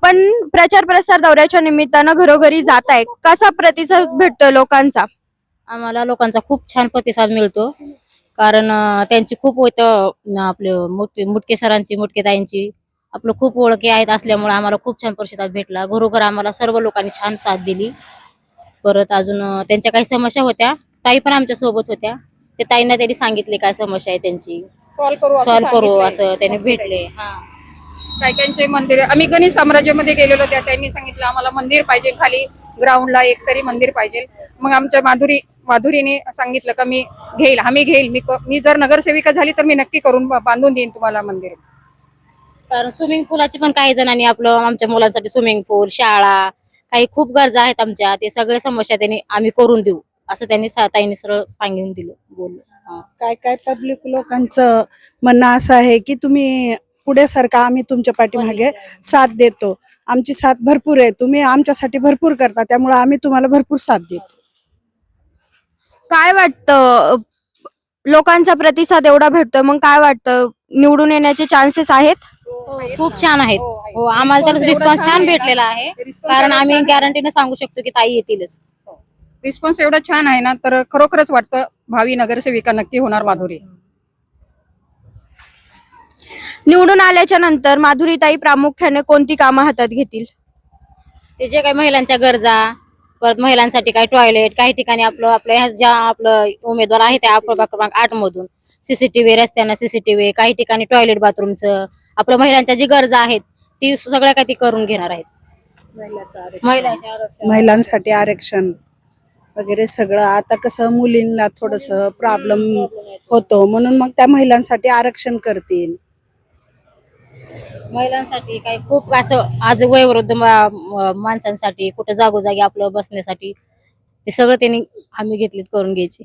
आपण प्रचार प्रसार दौऱ्याच्या निमित्तानं घरोघरी जात आहे, कसा प्रतिसाद भेटतोय लोकांचा? आम्हाला लोकांचा खूप छान प्रतिसाद मिळतो. कारण त्यांची खूप आपले मुटके सरांची, मुटके ताईंची आपलं खूप ओळखी आहेत असल्यामुळे आम्हाला खूप छान प्रतिसाद भेटला. घरोघर आम्हाला सर्व लोकांनी छान साथ दिली. परत अजून त्यांच्या काही समस्या होत्या, ताई पण आमच्या सोबत होत्या. ते ताईंना त्यांनी सांगितले काय समस्या आहे त्यांची, सॉल्व्ह करू असं त्यांनी भेटले. काही काहींचे मंदिर, आम्ही गणेश साम्राज्यामध्ये गेलेलो, त्यांनी सांगितलं आम्हाला मंदिर पाहिजे, खाली ग्राउंडला एक तरी मंदिर पाहिजे. मग आमच्या माधुरीने सांगितलं का आम्ही घेईल, मी जर नगरसेविका झाली तर मी नक्की करून बांधून देईन तुम्हाला मंदिर. कारण स्विमिंग पूलाची पण काही जणांनी आमच्या मुलांसाठी स्विमिंग पूल, शाळा, काही खूप गरजा आहेत आमच्या, ते सगळे समस्या त्यांनी आम्ही करून देऊ असं त्यांनी ताईंनी सरळ सांगून दिलं, बोललो. काय काय पब्लिक लोकांचं म्हणणं असं आहे की तुम्ही पुढे सरका, आम्ही तुमच्या पाठीमागे साथ देतो, आमची साथ भरपूर आहे, तुम्ही आमच्यासाठी भरपूर करता, त्यामुळे आम्ही तुम्हाला भरपूर साथ देतो. काय वाटतं, लोकांचा प्रतिसाद एवढा भेटतोय, मग काय वाटतं निवडून येण्याचे चान्सेस आहेत? खूप छान आहेत. हो, आम्हाला तर रिस्पॉन्स छान भेटलेला आहे. कारण आम्ही गॅरंटीने सांगू शकतो की ताई येतीलच. रिस्पॉन्स एवढा छान आहे ना, तर खरोखरच वाटतं भावी नगरसेविका नक्की होणार माधुरी. निवडून आल्याच्या नंतर माधुरीताई प्रामुख्याने कोणती कामं हातात घेतील? ते जे काही महिलांच्या गरजा, परत महिलांसाठी काही टॉयलेट, काही ठिकाणी आपलं उमेदवार आहे त्या क्रमांक 8 मधून सीसीटीव्ही, रस्त्यांना सीसीटीव्ही, काही ठिकाणी टॉयलेट बाथरूमचं, आपल्या महिलांच्या जी गरजा आहेत ती सगळ्या काही ती करून घेणार आहेत. महिलांसाठी आरक्षण वगैरे सगळं. आता कसं मुलींना थोडस प्रॉब्लेम होतो, म्हणून मग त्या महिलांसाठी आरक्षण करतील. महिलांसाठी काही खूप असं आज वयोवृद्ध माणसांसाठी कुठं जागोजागी आपलं बसण्यासाठी ते सगळं त्यांनी आम्ही घेतलीत करून घ्यायचे.